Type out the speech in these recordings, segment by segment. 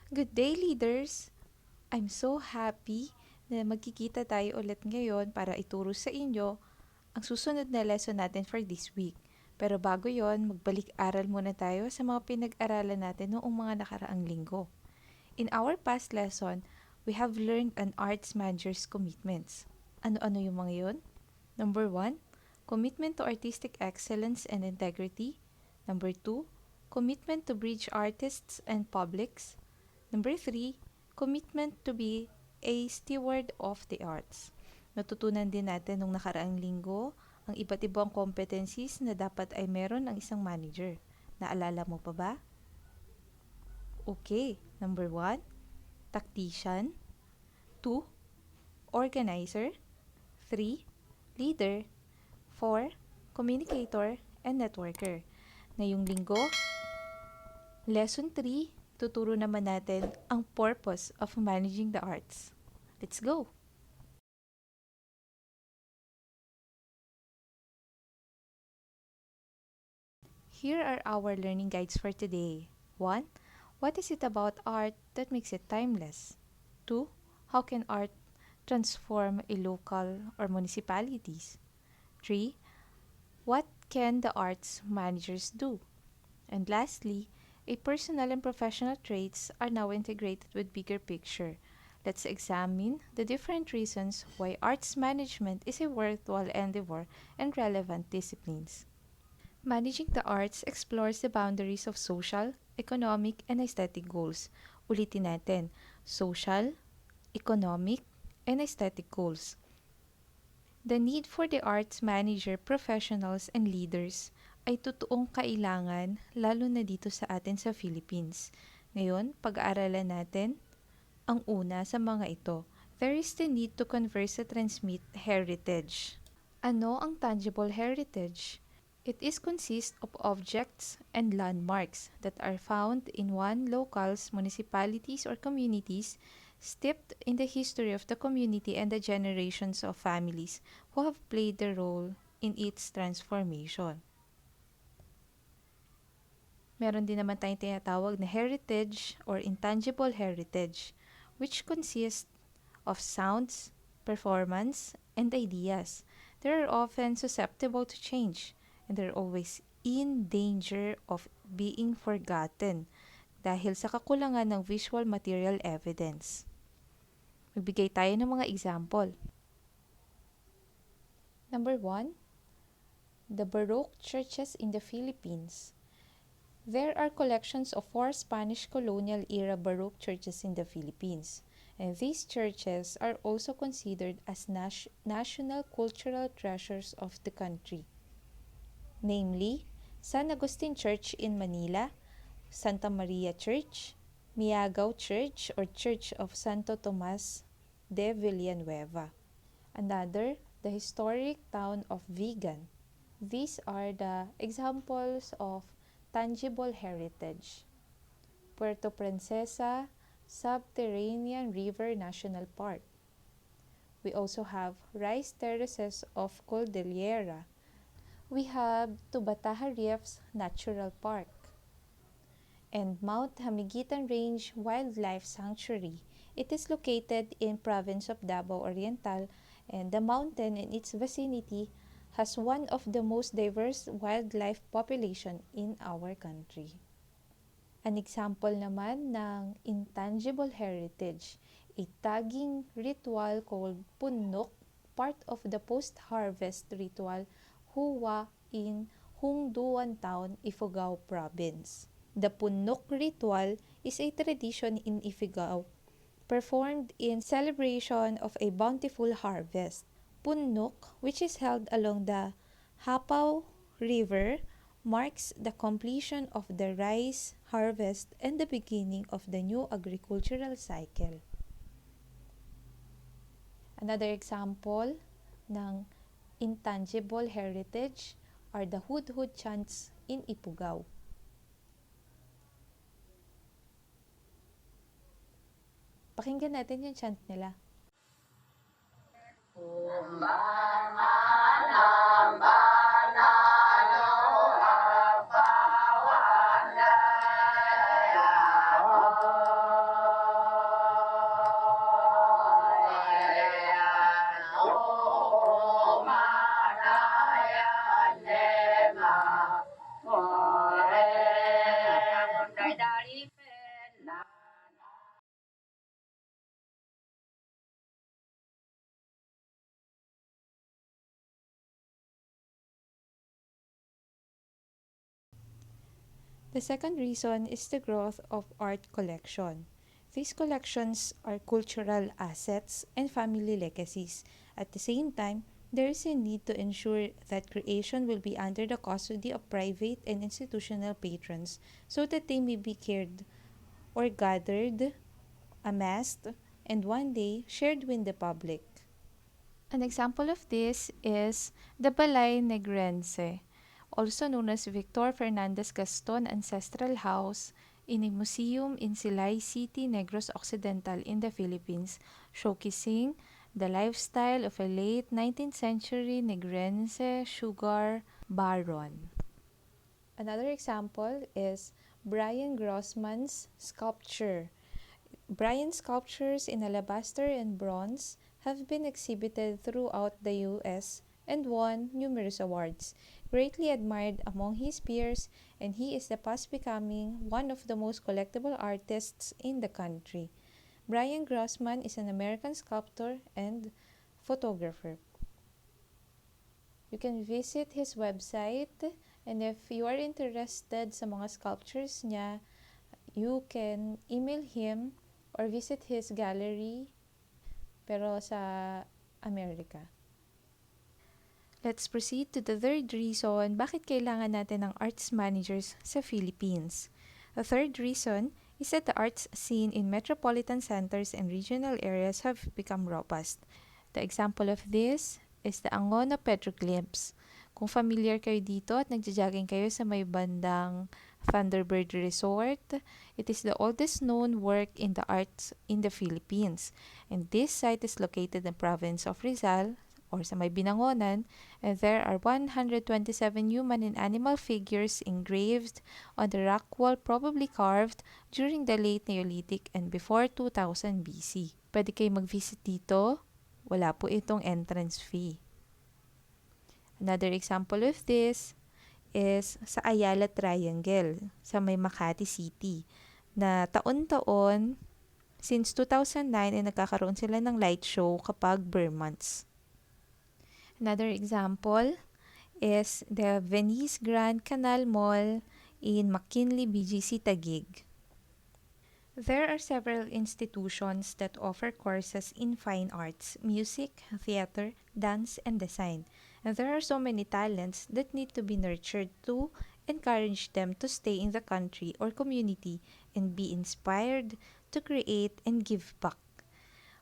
Good day, leaders! I'm so happy na magkikita tayo ulit ngayon para ituro sa inyo ang susunod na lesson natin for this week. Pero bago yon, magbalik-aral muna tayo sa mga pinag-aralan natin noong mga nakaraang linggo. In our past lesson, we have learned an arts manager's commitments. Ano-ano yung mga yon? Number 1, commitment to artistic excellence and integrity. Number 2, commitment to bridge artists and publics. Number 3, commitment to be a steward of the arts. Natutunan din natin nung nakaraang linggo ang iba't ibang competencies na dapat ay meron ng isang manager. Naalala mo pa ba? Okay, number 1, tactician. 2, organizer. 3, leader. 4, communicator and networker. Ngayong linggo, lesson 3, tuturo naman natin ang purpose of managing the arts. Let's go! Here are our learning guides for today. 1. What is it about art that makes it timeless? 2. How can art transform a local or municipalities? 3. What can the arts managers do? And lastly, a personal and professional traits are now integrated with bigger picture. Let's examine the different reasons why arts management is a worthwhile endeavor and relevant disciplines. Managing the arts explores the boundaries of social, economic, and aesthetic goals. Ulitin natin, social, economic, and aesthetic goals. The need for the arts manager, professionals, and leaders ay totoong kailangan lalo na dito sa atin sa Philippines. Ngayon, pag-aaralan natin ang una sa mga ito. There is the need to conserve and transmit heritage. Ano ang tangible heritage? It is consists of objects and landmarks that are found in one locals, municipalities, or communities steeped in the history of the community and the generations of families who have played the role in its transformation. Meron din naman tayong tinatawag na heritage or intangible heritage, which consists of sounds, performance, and ideas. They are often susceptible to change, and they're always in danger of being forgotten dahil sa kakulangan ng visual material evidence. Magbigay tayo ng mga example. Number 1, the Baroque churches in the Philippines. There are collections of 4 Spanish colonial era Baroque churches in the Philippines, and these churches are also considered as national cultural treasures of the country. Namely, San Agustin Church in Manila, Santa Maria Church, Miagao Church or Church of Santo Tomas de Villanueva. Another, the historic town of Vigan. These are the examples of tangible heritage. Puerto Princesa Subterranean River National Park. We also have rice terraces of Cordillera. We have Tubataha Reefs Natural Park and Mount Hamiguitan Range Wildlife Sanctuary. It is located in province of Davao Oriental, and the mountain in its vicinity has one of the most diverse wildlife population in our country. An example naman ng intangible heritage, a tagging ritual called Punok, part of the post-harvest ritual Huwa in Hungduan Town, Ifugao Province. The Punok ritual is a tradition in Ifugao performed in celebration of a bountiful harvest. Punok, which is held along the Hapaw River, marks the completion of the rice harvest and the beginning of the new agricultural cycle. Another example ng intangible heritage are the hudhud chants in Ifugao. Pakinggan natin yung chant nila. The second reason is the growth of art collection. These collections are cultural assets and family legacies. At the same time, there is a need to ensure that creation will be under the custody of private and institutional patrons so that they may be cared or gathered, amassed, and one day shared with the public. An example of this is the Balay Negrense, also known as Victor Fernandez Gaston Ancestral House, in a museum in Silay City, Negros Occidental in the Philippines, showcasing the lifestyle of a late 19th century Negrense sugar baron. Another example is Brian Grossman's sculpture. Brian's sculptures in alabaster and bronze have been exhibited throughout the U.S. and won numerous awards. Greatly admired among his peers, and he is fast becoming one of the most collectible artists in the country. Brian Grossman is an American sculptor and photographer. You can visit his website, and if you are interested sa mga sculptures niya, you can email him or visit his gallery pero sa Amerika. Let's proceed to the third reason bakit kailangan natin ng arts managers sa Philippines. The third reason is that the arts scene in metropolitan centers and regional areas have become robust. The example of this is the Angono Petroglyphs. Kung familiar kayo dito at nagja-jogging kayo sa may bandang Thunderbird Resort, it is the oldest known work in the arts in the Philippines. And this site is located in the province of Rizal, or sa may Binangonan, and there are 127 human and animal figures engraved on the rock wall, probably carved during the late Neolithic and before 2000 BC. Pwede kayo mag-visit dito. Wala po itong entrance fee. Another example of this is sa Ayala Triangle sa may Makati City na taon-taon since 2009 ay nagkakaroon sila ng light show kapag bare months. Another example is the Venice Grand Canal Mall in McKinley, BGC, Taguig. There are several institutions that offer courses in fine arts, music, theater, dance, and design. And there are so many talents that need to be nurtured to encourage them to stay in the country or community and be inspired to create and give back.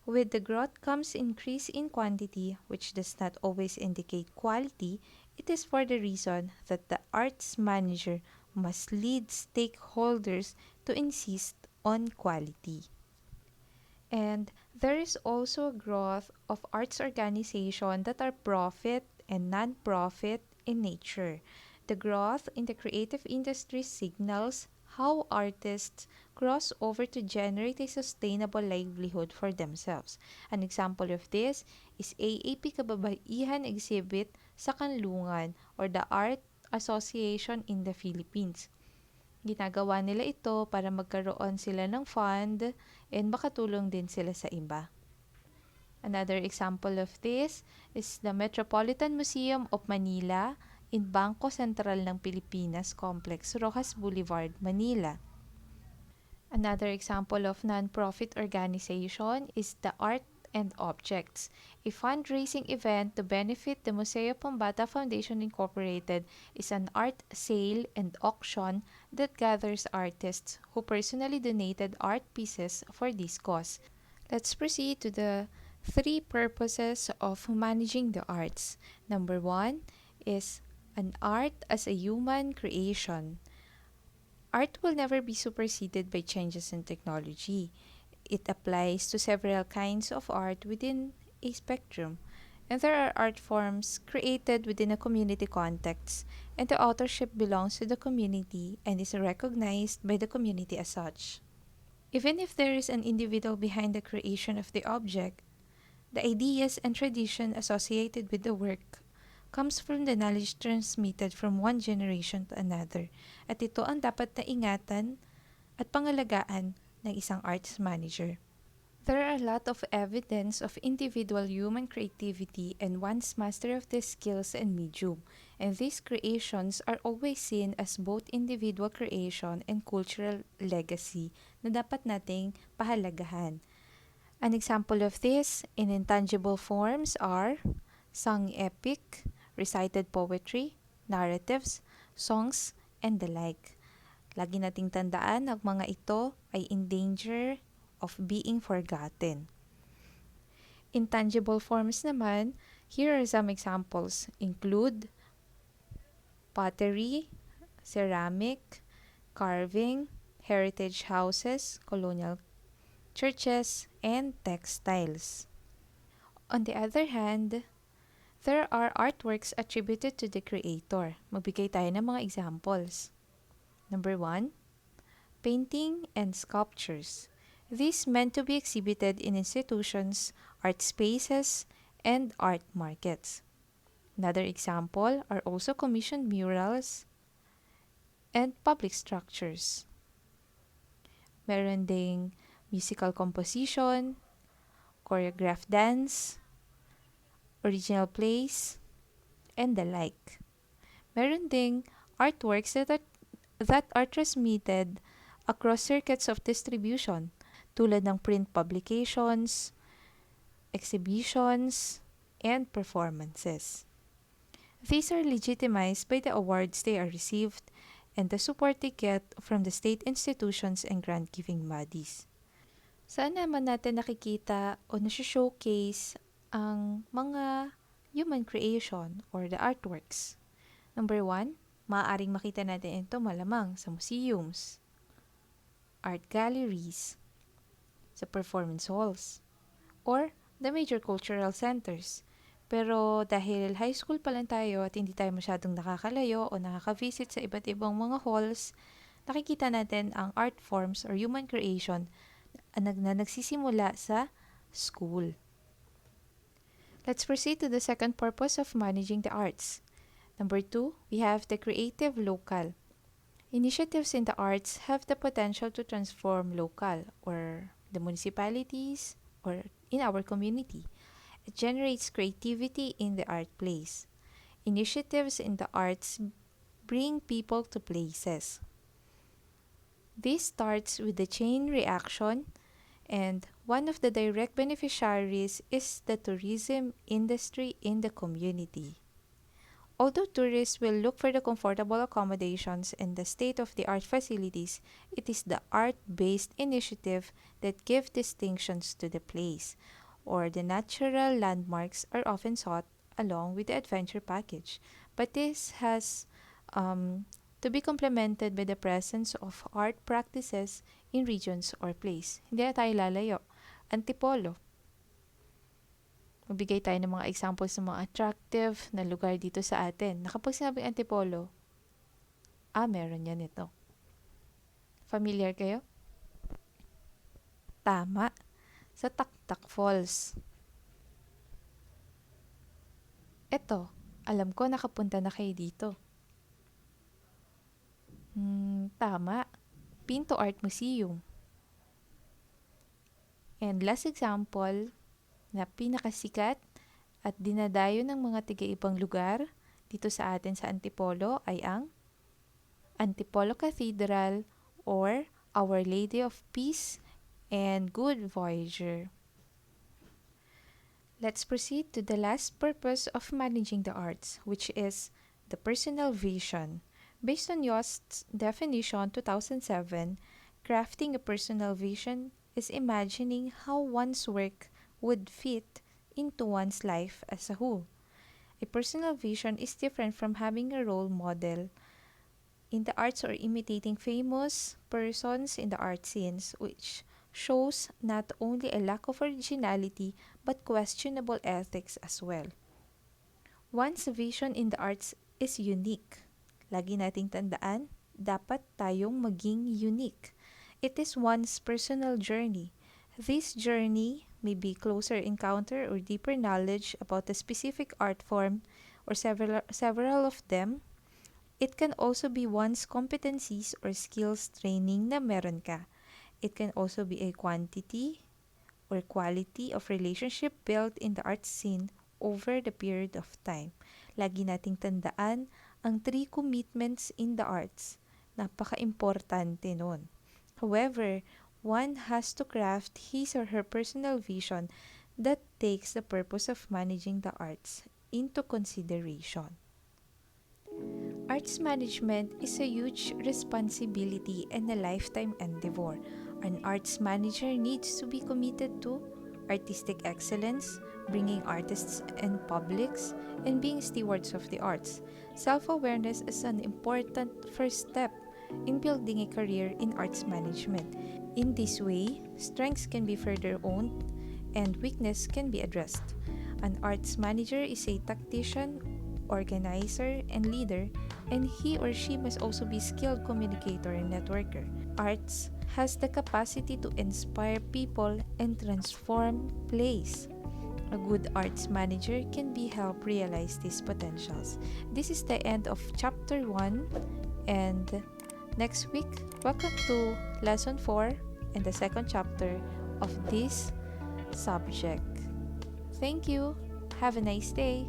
With the growth comes increase in quantity, which does not always indicate quality. It is for the reason that the arts manager must lead stakeholders to insist on quality. And there is also growth of arts organizations that are profit and non-profit in nature. The growth in the creative industry signals how artists cross over to generate a sustainable livelihood for themselves. An example of this is AAP Kababaihan exhibit sa Kanlungan or the Art Association in the Philippines. Ginagawa nila ito para magkaroon sila ng fund and makatulong din sila sa iba. Another example of this is the Metropolitan Museum of Manila in Bangko Sentral ng Pilipinas Complex, Rojas Boulevard, Manila. Another example of non-profit organization is the Art and Objects, a fundraising event to benefit the Museo Pambata Foundation Incorporated is an art sale and auction that gathers artists who personally donated art pieces for this cause. Let's proceed to the three purposes of managing the arts. Number 1 is an art as a human creation. Art will never be superseded by changes in technology. It applies to several kinds of art within a spectrum. And there are art forms created within a community context, and the authorship belongs to the community and is recognized by the community as such. Even if there is an individual behind the creation of the object, the ideas and tradition associated with the work comes from the knowledge transmitted from one generation to another, at ito ang dapat na ingatan at pangalagaan ng isang arts manager. There are a lot of evidence of individual human creativity and one's master of the skills and medium. And these creations are always seen as both individual creation and cultural legacy na dapat nating pahalagahan. An example of this in intangible forms are sung epic, recited poetry, narratives, songs, and the like. Lagi nating tandaan ang mga ito ay in danger of being forgotten. Intangible forms naman, here are some examples include pottery, ceramic, carving, heritage houses, colonial churches, and textiles. On the other hand, there are artworks attributed to the creator. Magbigay tayo ng mga examples. Number 1, painting and sculptures. These meant to be exhibited in institutions, art spaces, and art markets. Another example are also commissioned murals and public structures. Meron ding musical composition, choreographed dance, original plays, and the like. Meron ding artworks that are transmitted across circuits of distribution tulad ng print publications, exhibitions, and performances. These are legitimized by the awards they are received and the support they get from the state institutions and grant-giving bodies. Saan naman natin nakikita o nasi-showcase ang mga human creation or the artworks? Number 1, maaaring makita natin ito malamang sa museums, art galleries, sa performance halls, or the major cultural centers. Pero dahil high school pa lang tayo at hindi tayo masyadong nakakalayo o nakaka-visit sa iba't ibang mga halls, nakikita natin ang art forms or human creation na nagsisimula sa school. Let's proceed to the second purpose of managing the arts. Number 2, we have the creative local. Initiatives in the arts have the potential to transform local or the municipalities or in our community. It generates creativity in the art place. Initiatives in the arts bring people to places. This starts with the chain reaction, and one of the direct beneficiaries is the tourism industry in the community. Although tourists will look for the comfortable accommodations and the state-of-the-art facilities, it is the art-based initiative that give distinctions to the place, or the natural landmarks are often sought along with the adventure package. But this has to be complemented by the presence of art practices in regions or place. Hindi na tayo lalayo. Antipolo. Magbigay tayo ng mga examples ng mga attractive na lugar dito sa atin. Kapag sinabing Antipolo, meron yan ito. Familiar kayo? Tama. Sa Taktak Falls. Ito, alam ko nakapunta na kayo dito. Tama. Pinto Art Museum. And last example, na pinakasikat at dinadayo ng mga tiga-ibang lugar dito sa atin sa Antipolo ay ang Antipolo Cathedral or Our Lady of Peace and Good Voyager. Let's proceed to the last purpose of managing the arts, which is the personal vision. Based on Yost's definition 2007, crafting a personal vision is imagining how one's work would fit into one's life as a whole. A personal vision is different from having a role model in the arts or imitating famous persons in the art scenes, which shows not only a lack of originality but questionable ethics as well. One's vision in the arts is unique. Lagi nating tandaan, dapat tayong maging unique. It is one's personal journey. This journey may be closer encounter or deeper knowledge about a specific art form or several of them. It can also be one's competencies or skills training na meron ka. It can also be a quantity or quality of relationship built in the art scene over the period of time. Lagi nating tandaan ang 3 commitments in the arts. Napaka-importante nun. However, one has to craft his or her personal vision that takes the purpose of managing the arts into consideration. Arts management is a huge responsibility and a lifetime endeavor. An arts manager needs to be committed to artistic excellence, bringing artists and publics, and being stewards of the arts. Self-awareness is an important first step in building a career in arts management. In this way, strengths can be further owned and weakness can be addressed. An arts manager is a tactician, organizer, and leader, and he or she must also be skilled communicator and networker. Arts has the capacity to inspire people and transform place. A good arts manager can be help realize these potentials. This is the end of chapter 1, and next week, welcome to lesson 4 and the second chapter of this subject. Thank you. Have a nice day.